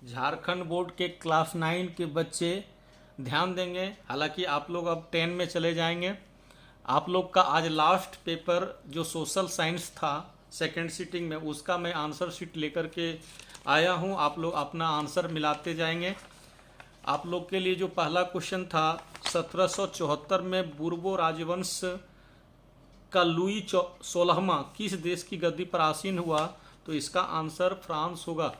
Jharkhand board के class 9 के बच्चे ध्यान देंगे। हालांकि आप लोग अब 10 में चले जाएंगे। आप लोग का आज लास्ट पेपर जो सोशल साइंस था सेकेंड सीटिंग में, उसका मैं आंसर शीट लेकर के आया हूं। आप लोग अपना आंसर मिलाते जाएंगे। आप लोग के लिए जो पहला क्वेश्चन था, 1774 में बुर्बो राजवंश का लुई 16वां किस देश की गद्दी पर आसीन हुआ? तो इसका आंसर फ्रांस होगा।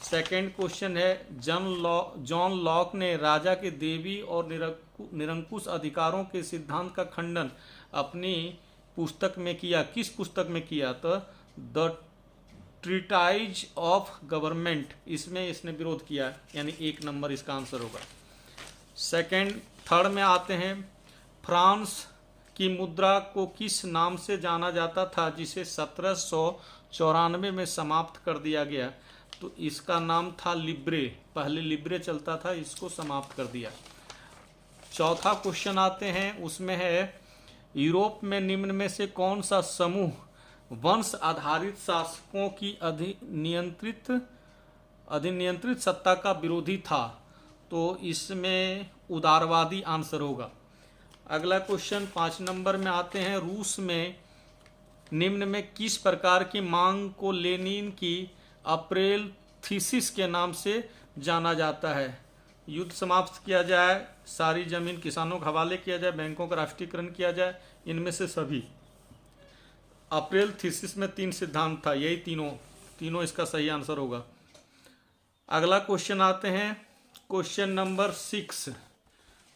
सेकंड क्वेश्चन है, जॉन लॉक ने राजा के देवी और निरंकुश अधिकारों के सिद्धांत का खंडन अपनी पुस्तक में किया। किस पुस्तक में किया? तो द ट्रीटाइज ऑफ गवर्नमेंट, इसमें इसने विरोध किया, यानी 1 नंबर इसका आंसर होगा। थर्ड में आते हैं, फ्रांस की मुद्रा को किस नाम से जाना जाता था जिसे 1794 में समाप्त कर दिया गया? तो इसका नाम था लिब्रे। पहले लिब्रे चलता था, इसको समाप्त कर दिया। चौथा क्वेश्चन आते हैं, उसमें है, यूरोप में निम्न में से कौन सा समूह वंश आधारित शासकों की अधिनियंत्रित सत्ता का विरोधी था? तो इसमें उदारवादी आंसर होगा। अगला क्वेश्चन 5 नंबर में आते हैं, रूस में निम्न में किस प्रकार की मांग को लेनिन की अप्रैल थीसिस के नाम से जाना जाता है? युद्ध समाप्त किया जाए, सारी जमीन किसानों के हवाले किया जाए, बैंकों का राष्ट्रीयकरण किया जाए, इनमें से सभी। अप्रैल थीसिस में 3 सिद्धांत था, यही तीनों इसका सही आंसर होगा। अगला क्वेश्चन आते हैं, क्वेश्चन नंबर 6।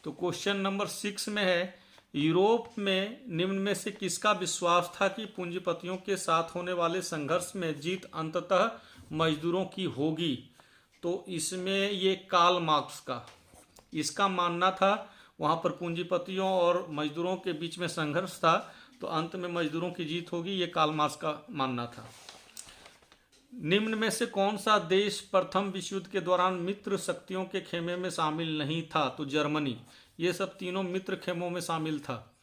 तो क्वेश्चन नंबर 6 में है, यूरोप में निम्न में से किसका विश्वास था कि पूंजीपतियों के साथ होने वाले संघर्ष में जीत अंततः मजदूरों की होगी? तो इसमें ये कार्ल मार्क्स का, इसका मानना था वहां पर पूंजीपतियों और मजदूरों के बीच में संघर्ष था, तो अंत में मजदूरों की जीत होगी, ये कार्ल मार्क्स का मानना था। निम्न में से कौन सा देश प्रथम विश्व युद्ध के दौरान मित्र शक्तियों के खेमे में शामिल नहीं था? तो जर्मनी। ये सब तीनों मित्र खेमों में शामिल था।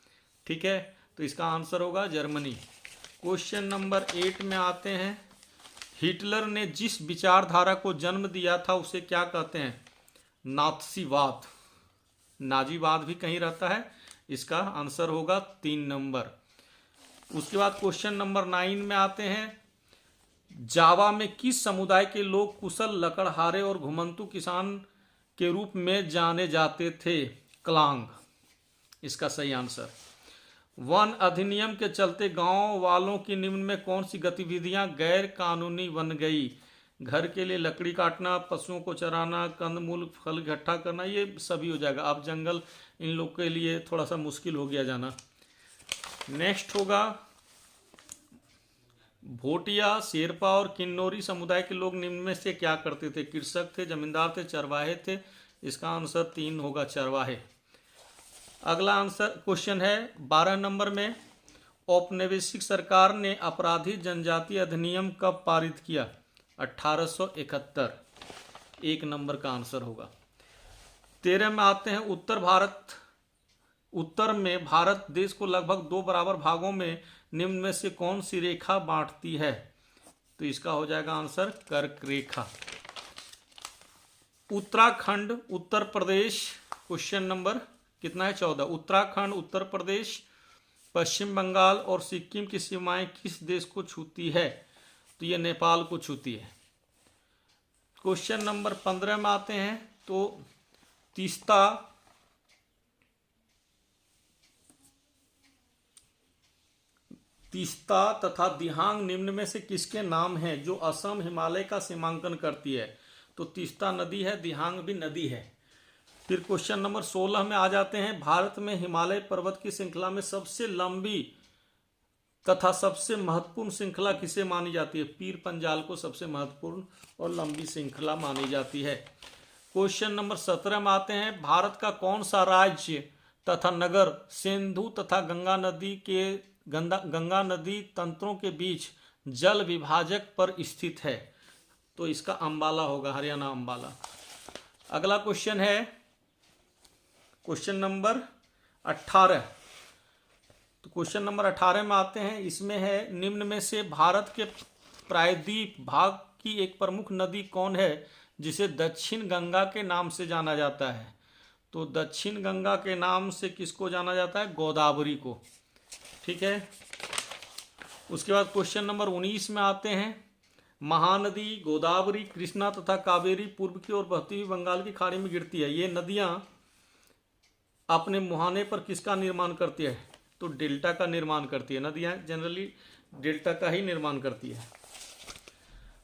ठीक है, तो इसका आंसर होगा जर्मनी। क्वेश्चन नंबर 8 में आते हैं, हिटलर ने जिस विचारधारा को जन्म दिया था उसे क्या कहते हैं? नात्सीवाद। नाजीवाद भी कहीं रहता है, इसका आंसर होगा 3 नंबर। उसके बाद क्वेश्चन नंबर 9 में आते हैं, जावा में किस समुदाय के लोग कुशल लकड़हारे और घुमंतू किसान के रूप में जाने जाते थे? क्लांग, इसका सही आंसर। वन अधिनियम के चलते गांव वालों की निम्न में कौन सी गतिविधियां गैर कानूनी बन गई? घर के लिए लकड़ी काटना, पशुओं को चराना, कंदमूल फल इकट्ठा करना, ये सभी हो जाएगा। अब जंगल इन लोग के लिए थोड़ा सा मुश्किल हो गया जाना। नेक्स्ट होगा, भोटिया, शेरपा और किन्नौरी समुदाय के लोग निम्न में से क्या करते थे? कृषक थे, जमींदार थे, चरवाहे थे। इसका आंसर 3 होगा, चरवाहे। अगला आंसर क्वेश्चन है 12 नंबर में, औपनिवेशिक सरकार ने आपराधिक जनजाति अधिनियम कब पारित किया? 1871। 1 नंबर का आंसर होगा। 13 में आते हैं, उत्तर में भारत देश को लगभग 2 बराबर भागों में निम्न में से कौन सी रेखा बांटती है? तो इसका हो जाएगा आंसर कर्क रेखा। उत्तराखंड, उत्तर प्रदेश, क्वेश्चन नंबर कितना है? 14। उत्तराखंड, उत्तर प्रदेश, पश्चिम बंगाल और सिक्किम की सीमाएं किस देश को छूती है? तो ये नेपाल को छूती है। क्वेश्चन नंबर 15 में आते हैं, तो तीस्ता तथा दिहांग निम्न में से किसके नाम हैं जो असम हिमालय का सीमांकन करती है? तो तीस्ता नदी है, दिहांग भी नदी है। फिर क्वेश्चन नंबर 16 में आ जाते हैं, भारत में हिमालय पर्वत की श्रृंखला में सबसे लंबी तथा सबसे महत्वपूर्ण श्रृंखला किसे मानी जाती है? पीर पंजाल को सबसे महत्वपूर्ण और लंबी श्रृंखला मानी जाती है। क्वेश्चन नंबर 17 में आते हैं, भारत का कौन सा राज्य तथा नगर सिंधु तथा गंगा नदी तंत्रों के बीच जल विभाजक पर स्थित है? तो इसका अंबाला होगा, हरियाणा अंबाला। अगला क्वेश्चन है क्वेश्चन नंबर 18। तो क्वेश्चन नंबर 18 में आते हैं, इसमें है, निम्न में से भारत के प्रायद्वीप भाग की एक प्रमुख नदी कौन है जिसे दक्षिण गंगा के नाम से जाना जाता है? तो दक्षिण गंगा के नाम से किसको जाना जाता है? गोदावरी को। ठीक है। उसके बाद क्वेश्चन नंबर 19 में आते हैं। महानदी गोदावरी, कृष्णा तथा कावेरी पूर्व की ओर बहती हुई बंगाल की खाड़ी में गिरती है। ये नदियां अपने मुहाने पर किसका निर्माण करती है? तो डेल्टा का निर्माण करती है। नदियां जनरली डेल्टा का ही निर्माण करती है।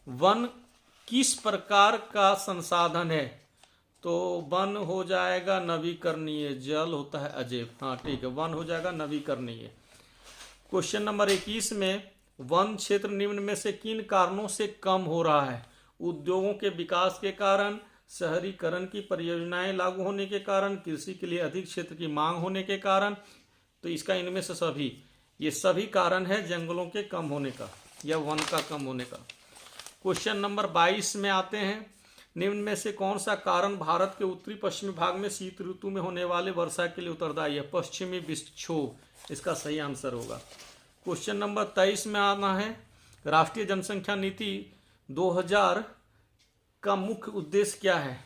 वन किस प्रकार का संसाधन है? तो वन हो जाएगा नवीकरणीय, जल होता है अजैव। हाँ ठीक है, वन हो जाएगा नवीकरणीय। क्वेश्चन नंबर 21 में वन क्षेत्र निम्न में से किन कारणों से कम हो रहा है? उद्योगों के विकास के कारण, शहरीकरण की परियोजनाएं लागू होने के कारण, कृषि के लिए अधिक क्षेत्र की मांग होने के कारण। तो इसका इनमें से सभी, ये सभी कारण है जंगलों के कम होने का या वन का कम होने का। क्वेश्चन नंबर 22 में आते हैं। निम्न में से कौन सा कारण भारत के उत्तरी पश्चिमी भाग में शीत ऋतु में होने वाले वर्षा के लिए उत्तरदायी है? पश्चिमी विक्षोभ इसका सही आंसर होगा। क्वेश्चन नंबर 23 में आना है। राष्ट्रीय जनसंख्या नीति 2000 का मुख्य उद्देश्य क्या है?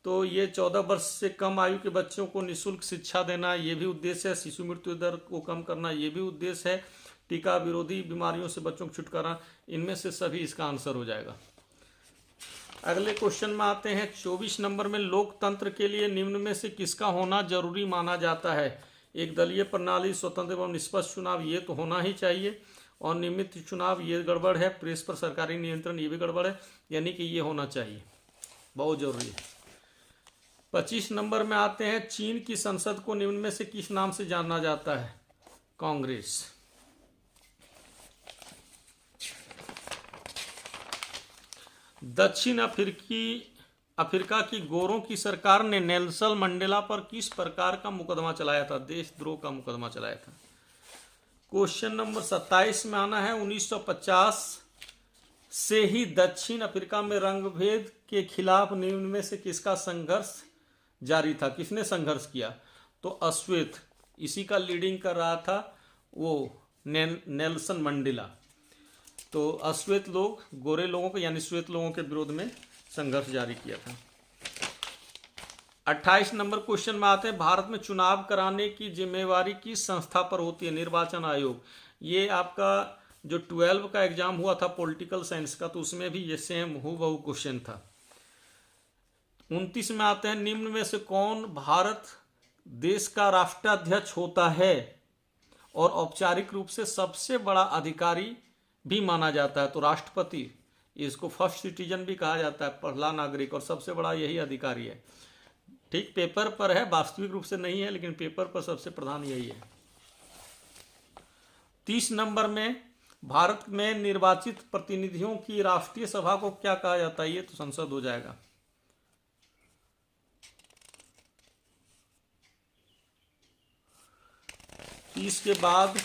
तो ये 14 वर्ष से कम आयु के बच्चों को निःशुल्क शिक्षा देना, ये भी उद्देश्य है। शिशु मृत्यु दर को कम करना, ये भी उद्देश्य है। टीका विरोधी बीमारियों से बच्चों को छुटकारा, इनमें से सभी इसका आंसर हो जाएगा। अगले क्वेश्चन में आते हैं। 24 नंबर में लोकतंत्र के लिए निम्न में से किसका होना जरूरी माना जाता है? एक दलीय प्रणाली, स्वतंत्र एवं निष्पक्ष चुनाव, ये तो होना ही चाहिए। और नियमित चुनाव, ये गड़बड़ है। प्रेस पर सरकारी नियंत्रण, ये भी गड़बड़ है, यानी कि ये होना चाहिए, बहुत जरूरी है। 25 नंबर में आते हैं। चीन की संसद को निम्न में से किस नाम से जाना जाता है? कांग्रेस। दक्षिण अफ्रीका की गोरों की सरकार ने नेल्सन मंडेला पर किस प्रकार का मुकदमा चलाया था? देशद्रोह का मुकदमा चलाया था। क्वेश्चन नंबर 27 में आना है। 1950 से ही दक्षिण अफ्रीका में रंगभेद के खिलाफ निम्न में से किसका संघर्ष जारी था? किसने संघर्ष किया? तो अश्वेत, इसी का लीडिंग कर रहा था वो नेल्सन मंडेला। तो अश्वेत लोग गोरे लोगों को यानी श्वेत लोगों के विरोध में संघर्ष जारी किया था। 28 नंबर क्वेश्चन में आते हैं। भारत में चुनाव कराने की जिम्मेवारी किस संस्था पर होती है? निर्वाचन आयोग। ये आपका जो 12 का एग्जाम हुआ था पॉलिटिकल साइंस का, तो उसमें भी ये सेम हूबहू क्वेश्चन था। 29 में आते हैं। निम्न में से कौन भारत देश का राष्ट्राध्यक्ष होता है और औपचारिक रूप से सबसे बड़ा अधिकारी भी माना जाता है? तो राष्ट्रपति, इसको फर्स्ट सिटीजन भी कहा जाता है, पहला नागरिक, और सबसे बड़ा यही अधिकारी है। ठीक, पेपर पर है, वास्तविक रूप से नहीं है, लेकिन पेपर पर सबसे प्रधान यही है। 30 नंबर में भारत में निर्वाचित प्रतिनिधियों की राष्ट्रीय सभा को क्या कहा जाता है? ये तो संसद हो जाएगा। इसके बाद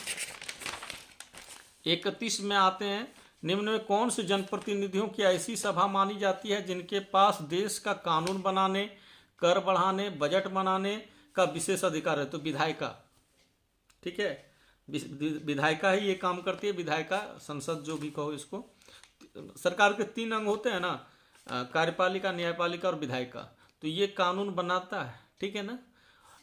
31 में आते हैं। निम्न में कौन से जनप्रतिनिधियों की ऐसी सभा मानी जाती है जिनके पास देश का कानून बनाने, कर बढ़ाने, बजट बनाने का विशेष अधिकार है? तो विधायिका। ठीक है, विधायिका ही ये काम करती है। विधायिका, संसद जो भी कहो इसको। सरकार के 3 अंग होते हैं ना, कार्यपालिका, न्यायपालिका और विधायिका। तो ये कानून बनाता है, ठीक है ना,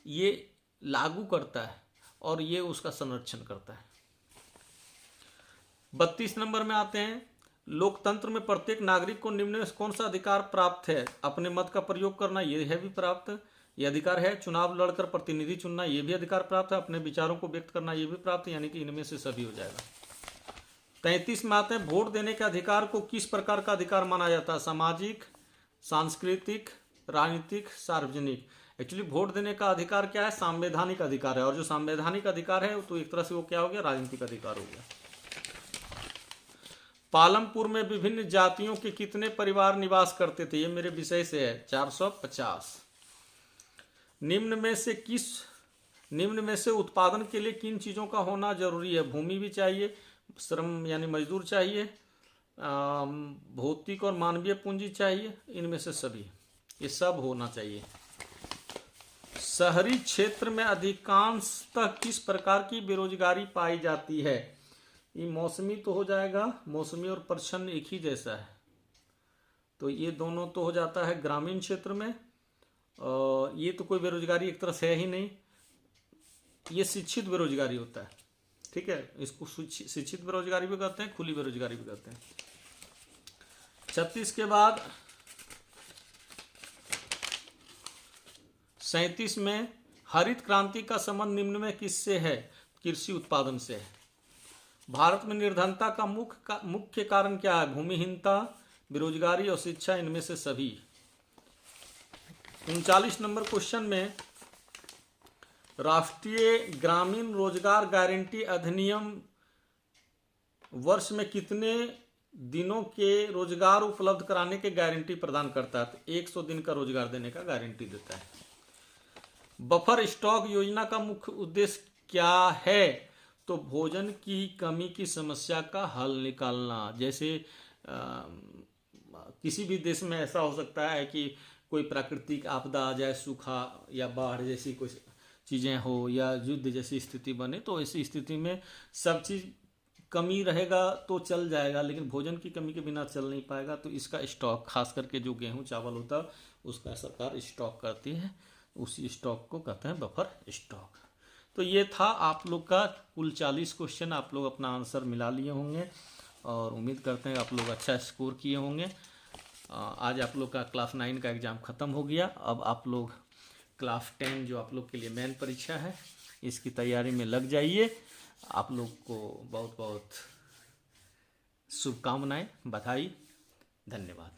ये लागू करता है और ये उसका संरक्षण करता है। 32 नंबर में आते हैं। लोकतंत्र में प्रत्येक नागरिक को निम्न में कौन सा अधिकार प्राप्त है? अपने मत का प्रयोग करना, ये है भी प्राप्त, ये अधिकार है। चुनाव लड़कर प्रतिनिधि चुनना, ये भी अधिकार प्राप्त है। अपने विचारों को व्यक्त करना, ये भी प्राप्त है, यानी कि इनमें से सभी हो जाएगा। 33 में आते हैं। वोट देने के अधिकार को किस प्रकार का अधिकार माना जाता है? सामाजिक, सांस्कृतिक, राजनीतिक, सार्वजनिक। एक्चुअली वोट देने का अधिकार क्या है? संवैधानिक अधिकार है। और जो संवैधानिक अधिकार है तो एक तरह से वो क्या हो गया? राजनीतिक अधिकार हो गया। पालमपुर में विभिन्न जातियों के कितने परिवार निवास करते थे? ये मेरे विषय से है, 450। निम्न में से उत्पादन के लिए किन चीजों का होना जरूरी है? भूमि भी चाहिए, श्रम यानी मजदूर चाहिए, भौतिक और मानवीय पूंजी चाहिए, इनमें से सभी, ये सब होना चाहिए। शहरी क्षेत्र में अधिकांशतः किस प्रकार की बेरोजगारी पाई जाती है? ये मौसमी तो हो जाएगा, मौसमी और प्रच्छन्न एक ही जैसा है। तो ये दोनों तो हो जाता है ग्रामीण क्षेत्र में, और ये तो कोई बेरोजगारी एक तरह से है ही नहीं, ये शिक्षित बेरोजगारी होता है। ठीक है, इसको शिक्षित बेरोजगारी भी कहते हैं, खुली बेरोजगारी भी कहते हैं। 36 के बाद 37 में हरित क्रांति का संबंध निम्न में किससे है? कृषि उत्पादन से है। भारत में निर्धनता का मुख्य कारण क्या है? भूमिहीनता, बेरोजगारी और शिक्षा, इनमें से सभी। 39 नंबर क्वेश्चन में राष्ट्रीय ग्रामीण रोजगार गारंटी अधिनियम वर्ष में कितने दिनों के रोजगार उपलब्ध कराने के गारंटी प्रदान करता है? तो 100 दिन का रोजगार देने का गारंटी देता है। बफर स्टॉक योजना का मुख्य उद्देश्य क्या है? तो भोजन की कमी की समस्या का हल निकालना। जैसे किसी भी देश में ऐसा हो सकता है कि कोई प्राकृतिक आपदा आ जाए, सूखा या बाढ़ जैसी कोई चीज़ें हो, या युद्ध जैसी स्थिति बने, तो ऐसी स्थिति में सब चीज़ कमी रहेगा तो चल जाएगा, लेकिन भोजन की कमी के बिना चल नहीं पाएगा। तो इसका स्टॉक, खास करके जो गेहूं चावल होता है उसका सरकार स्टॉक करती है, उसी स्टॉक को कहते हैं बफर स्टॉक। तो ये था आप लोग का कुल 40 क्वेश्चन। आप लोग अपना आंसर मिला लिए होंगे और उम्मीद करते हैं आप लोग अच्छा स्कोर किए होंगे। आज आप लोग का क्लास 9 का एग्ज़ाम ख़त्म हो गया। अब आप लोग क्लास 10 जो आप लोग के लिए मेन परीक्षा है, इसकी तैयारी में लग जाइए। आप लोग को बहुत बहुत शुभकामनाएं, बधाई, धन्यवाद।